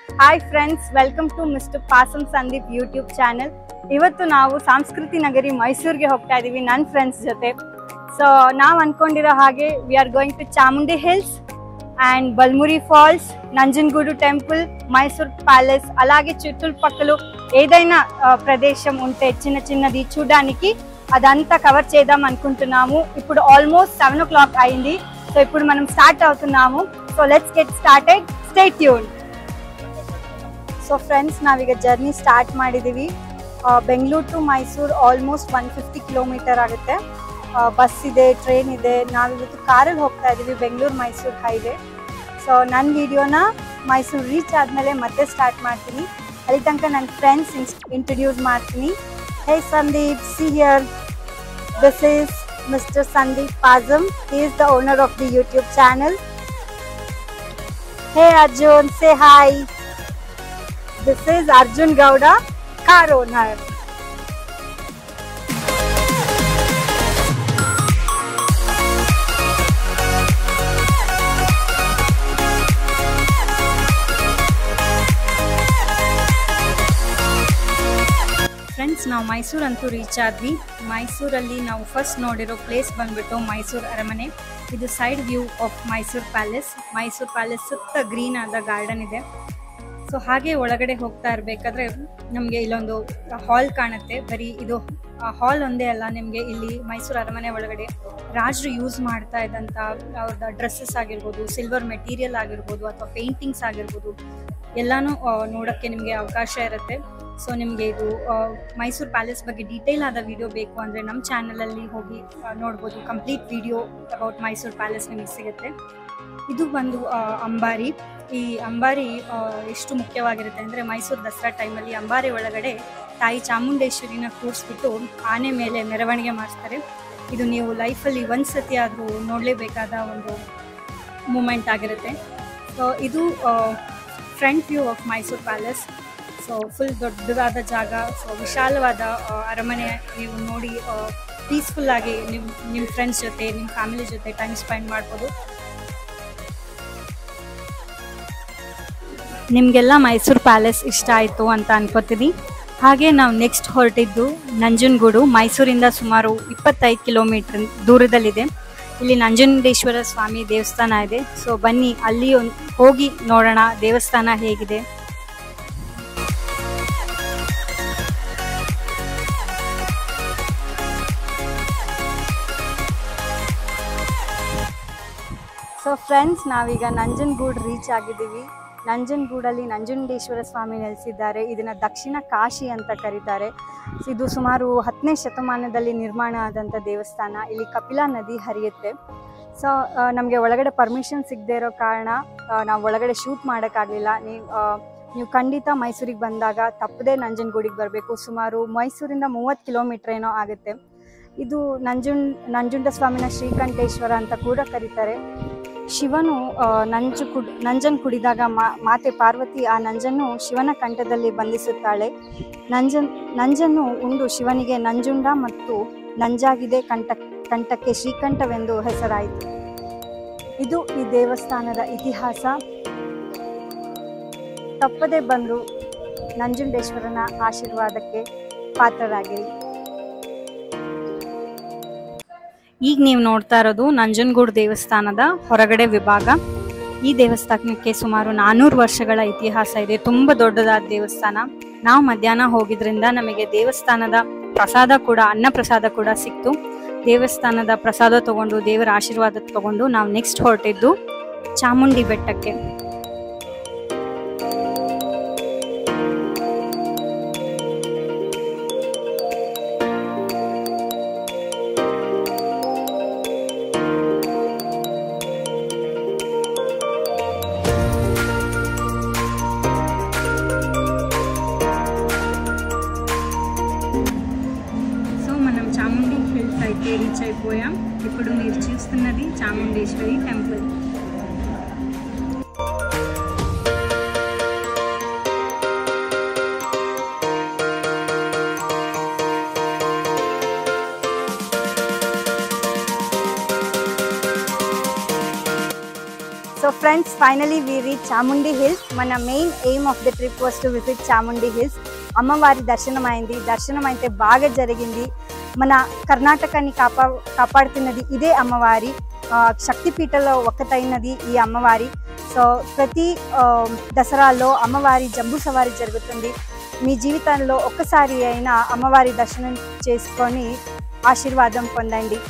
Hi friends, welcome to mister Pasam Sandeep YouTube channel. ಇವತ್ತು ನಾವು ಸಂಸ್ಕೃತಿ ನಗರಿ ಮೈಸೂರಿಗೆ ಹೋಗ್ತಾ ಇದೀವಿ ನನ್ನ ಫ್ರೆಂಡ್ಸ್ ಜೊತೆ. ಸೊ ನಾವು ಅನ್ಕೊಂಡಿರೋ ಹಾಗೆ we are going to Chamundi Hills and Balmuri Falls, Nanjangud temple, Mysore Palace, అలాగే చుట్టుపక్కల ఏదైనా ప్రదేశం ఉంటే చిన్న చిన్నది చూడడానికి అదంతా కవర్ చేద్దాం అనుకుంటున్నాము. ఇప్పుడు ఆల్మోస్ట్ 7 o'clock అయింది. సో ఇప్పుడు మనం స్టార్ట్ అవుతున్నాము. So let's get started. Stay tune. So friends, ನಾವೀಗ ಜರ್ನಿ ಸ್ಟಾರ್ಟ್ ಮಾಡಿದ್ದೀವಿ. Bengaluru to Mysuru almost 150 kilometer ಆಗುತ್ತೆ. ಬಸ್ ಇದೆ, ಟ್ರೈನ್ ಇದೆ. ನಾವಿವತ್ತು ಕಾರಲ್ಲಿ ಹೋಗ್ತಾ ಇದ್ದೀವಿ, ಬೆಂಗಳೂರು ಮೈಸೂರು ಹೈವೇ. ಸೊ ನನ್ನ ವಿಡಿಯೋನ ಮೈಸೂರು ರೀಚ್ ಆದಮೇಲೆ ಮತ್ತೆ ಸ್ಟಾರ್ಟ್ ಮಾಡ್ತೀನಿ. ಅಲ್ಲಿ ತನಕ ನನ್ನ ಫ್ರೆಂಡ್ಸ್ ಇಂಟ್ರೊಡ್ಯೂಸ್ ಮಾಡ್ತೀನಿ. Hey Sandeep, see here, this is mister Sandeep Pasam. He is the owner of the YouTube channel. Hey Arjun, say hi. This is Arjun Gowda, car owner. Friends, ನಾವು ಮೈಸೂರು ಅಂತೂ ರೀಚ್ ಆದ್ವಿ. ಮೈಸೂರಲ್ಲಿ ನಾವು ಫಸ್ಟ್ ನೋಡಿರೋ ಪ್ಲೇಸ್ ಬಂದ್ಬಿಟ್ಟು ಮೈಸೂರು ಅರಮನೆ. ಇದು side view of Mysuru palace. Mysuru palace ಸುತ್ತ ಗ್ರೀನ್ ಆದ ಗಾರ್ಡನ್ ಇದೆ. ಸೊ ಹಾಗೆ ಒಳಗಡೆ ಹೋಗ್ತಾ ಇರಬೇಕಾದ್ರೆ ನಮಗೆ ಇಲ್ಲೊಂದು ಹಾಲ್ ಕಾಣುತ್ತೆ. ಬರೀ ಇದು ಹಾಲ್ ಒಂದೇ ಅಲ್ಲ, ನಿಮಗೆ ಇಲ್ಲಿ ಮೈಸೂರು ಅರಮನೆ ಒಳಗಡೆ ರಾಜರು ಯೂಸ್ ಮಾಡ್ತಾ ಇದ್ದಂಥ ಅವ್ರದ್ದು ಡ್ರೆಸ್ಸಸ್ ಆಗಿರ್ಬೋದು, ಸಿಲ್ವರ್ ಮೆಟೀರಿಯಲ್ ಆಗಿರ್ಬೋದು, ಅಥವಾ ಪೇಂಟಿಂಗ್ಸ್ ಆಗಿರ್ಬೋದು, ಎಲ್ಲನೂ ನೋಡೋಕ್ಕೆ ನಿಮಗೆ ಅವಕಾಶ ಇರುತ್ತೆ. ಸೊ ನಿಮಗೆ ಇದು ಮೈಸೂರು ಪ್ಯಾಲೇಸ್ ಬಗ್ಗೆ ಡೀಟೇಲ್ ಆದ ವಿಡಿಯೋ ಬೇಕು ಅಂದರೆ ನಮ್ಮ ಚಾನಲಲ್ಲಿ ಹೋಗಿ ನೋಡ್ಬೋದು. Complete video about Mysuru palace ನಿಮಗೆ ಸಿಗುತ್ತೆ. ಇದು ಒಂದು ಅಂಬಾರಿ. ಈ ಅಂಬಾರಿ ಎಷ್ಟು ಮುಖ್ಯವಾಗಿರುತ್ತೆ ಅಂದರೆ, ಮೈಸೂರು ದಸರಾ ಟೈಮಲ್ಲಿ ಅಂಬಾರಿ ಒಳಗಡೆ ತಾಯಿ ಚಾಮುಂಡೇಶ್ವರಿನ ಕೂರಿಸ್ಬಿಟ್ಟು ಆನೆ ಮೇಲೆ ಮೆರವಣಿಗೆ ಮಾಡಿಸ್ತಾರೆ. ಇದು ನೀವು ಲೈಫಲ್ಲಿ ಒಂದು ಸತಿ ಆದರೂ ನೋಡಲೇಬೇಕಾದ ಒಂದು ಮೂಮೆಂಟ್ ಆಗಿರುತ್ತೆ. ಸೊ ಇದು front view of Mysuru palace. So full ದೊಡ್ಡದಾದ ಜಾಗ. ಸೊ ವಿಶಾಲವಾದ ಅರಮನೆ. ನೀವು ನೋಡಿ ಪೀಸ್ಫುಲ್ಲಾಗಿ ನಿಮ್ಮ ಫ್ರೆಂಡ್ಸ್ ಜೊತೆ, ನಿಮ್ಮ ಫ್ಯಾಮಿಲಿ ಜೊತೆ ಟೈಮ್ ಸ್ಪೆಂಡ್ ಮಾಡ್ಬೋದು. ನಿಮಗೆಲ್ಲ ಮೈಸೂರು ಪ್ಯಾಲೇಸ್ ಇಷ್ಟ ಆಯಿತು ಅಂತ ಅನ್ಕೋತೀನಿ. ಹಾಗೆ ನಾವು ನೆಕ್ಸ್ಟ್ ಹೊರಟಿದ್ದು ನಂಜನಗೂಡು. ಮೈಸೂರಿಂದ ಸುಮಾರು 25 ಕಿಲೋಮೀಟರ್ ದೂರದಲ್ಲಿದೆ. ಇಲ್ಲಿ ನಂಜುಂಡೇಶ್ವರ ಸ್ವಾಮಿ ದೇವಸ್ಥಾನ ಇದೆ. ಸೊ ಬನ್ನಿ ಅಲ್ಲಿ ಹೋಗಿ ನೋಡೋಣ ದೇವಸ್ಥಾನ ಹೇಗಿದೆ. ಸೊ ಫ್ರೆಂಡ್ಸ್, ನಾವೀಗ ನಂಜನಗೂಡು ರೀಚ್ ಆಗಿದ್ದೀವಿ. ನಂಜನಗೂಡಲ್ಲಿ ನಂಜುಂಡೇಶ್ವರ ಸ್ವಾಮಿ ನೆಲೆಸಿದ್ದಾರೆ. ಇದನ್ನು ದಕ್ಷಿಣ ಕಾಶಿ ಅಂತ ಕರೀತಾರೆ. ಇದು ಸುಮಾರು 10ನೇ ಶತಮಾನದಲ್ಲಿ ನಿರ್ಮಾಣ ಆದಂಥ ದೇವಸ್ಥಾನ. ಇಲ್ಲಿ ಕಪಿಲಾ ನದಿ ಹರಿಯುತ್ತೆ. ಸೊ ನಮಗೆ ಒಳಗಡೆ ಪರ್ಮಿಷನ್ ಸಿಗದೇ ಇರೋ ಕಾರಣ ನಾವು ಒಳಗಡೆ ಶೂಟ್ ಮಾಡೋಕ್ಕಾಗಲಿಲ್ಲ. ನೀವು ಖಂಡಿತ ಮೈಸೂರಿಗೆ ಬಂದಾಗ ತಪ್ಪದೇ ನಂಜನಗೂಡಿಗೆ ಬರಬೇಕು. ಸುಮಾರು ಮೈಸೂರಿಂದ 30 ಕಿಲೋಮೀಟ್ರ್ ಏನೋ ಆಗುತ್ತೆ. ಇದು ನಂಜುಂಡ ಸ್ವಾಮಿನ ಶ್ರೀಕಂಠೇಶ್ವರ ಅಂತ ಕೂಡ ಕರೀತಾರೆ. ಶಿವನು ನಂಜನ್ ಕುಡಿದಾಗ ಮಾತೆ ಪಾರ್ವತಿ ಆ ನಂಜನ್ನು ಶಿವನ ಕಂಠದಲ್ಲಿ ಬಂಧಿಸುತ್ತಾಳೆ. ನಂಜನ್ನು ಉಂಡು ಶಿವನಿಗೆ ನಂಜುಂಡ ಮತ್ತು ನಂಜಾಗಿದೆ ಕಂಠಕ್ಕೆ ಶ್ರೀಕಂಠವೆಂದು ಹೆಸರಾಯಿತು. ಇದು ಈ ದೇವಸ್ಥಾನದ ಇತಿಹಾಸ. ತಪ್ಪದೆ ಬಂದು ನಂಜುಂಡೇಶ್ವರನ ಆಶೀರ್ವಾದಕ್ಕೆ ಪಾತ್ರರಾಗಿರಿ. ಈಗ ನೀವು ನೋಡ್ತಾ ಇರೋದು ನಂಜನಗೂಡು ದೇವಸ್ಥಾನದ ಹೊರಗಡೆ ವಿಭಾಗ. ಈ ದೇವಸ್ಥಾನಕ್ಕೆ ಸುಮಾರು 400 ವರ್ಷಗಳ ಇತಿಹಾಸ ಇದೆ. ತುಂಬ ದೊಡ್ಡದಾದ ದೇವಸ್ಥಾನ. ನಾವು ಮಧ್ಯಾಹ್ನ ಹೋಗಿದ್ರಿಂದ ನಮಗೆ ದೇವಸ್ಥಾನದ ಪ್ರಸಾದ ಕೂಡ, ಅನ್ನ ಪ್ರಸಾದ ಕೂಡ ಸಿಕ್ತು. ದೇವಸ್ಥಾನದ ಪ್ರಸಾದ ತಗೊಂಡು, ದೇವರ ಆಶೀರ್ವಾದ ತಗೊಂಡು ನಾವು ನೆಕ್ಸ್ಟ್ ಹೊರಟಿದ್ದು ಚಾಮುಂಡಿ ಬೆಟ್ಟಕ್ಕೆ. రీచ్ అయిపోయాం. ఇప్పుడు మీరు చూస్తున్నది Chamundeshwari temple. friends, finally we reached Chamundi Hills. Mana main aim of the trip was to visit Chamundi Hills. అమ్మవారి దర్శనం అయింది. దర్శనం అయితే బాగా జరిగింది. మన కర్ణాటకని కాపాడుతున్నది ఇదే అమ్మవారి. శక్తిపీఠలో ఒక్కటైనది ఈ అమ్మవారి. సో ప్రతి దసరాలో అమ్మవారి జంబూ సవారీ జరుగుతుంది. మీ జీవితంలో ఒక్కసారి అయినా అమ్మవారి దర్శనం చేసుకొని ఆశీర్వాదం పొందండి.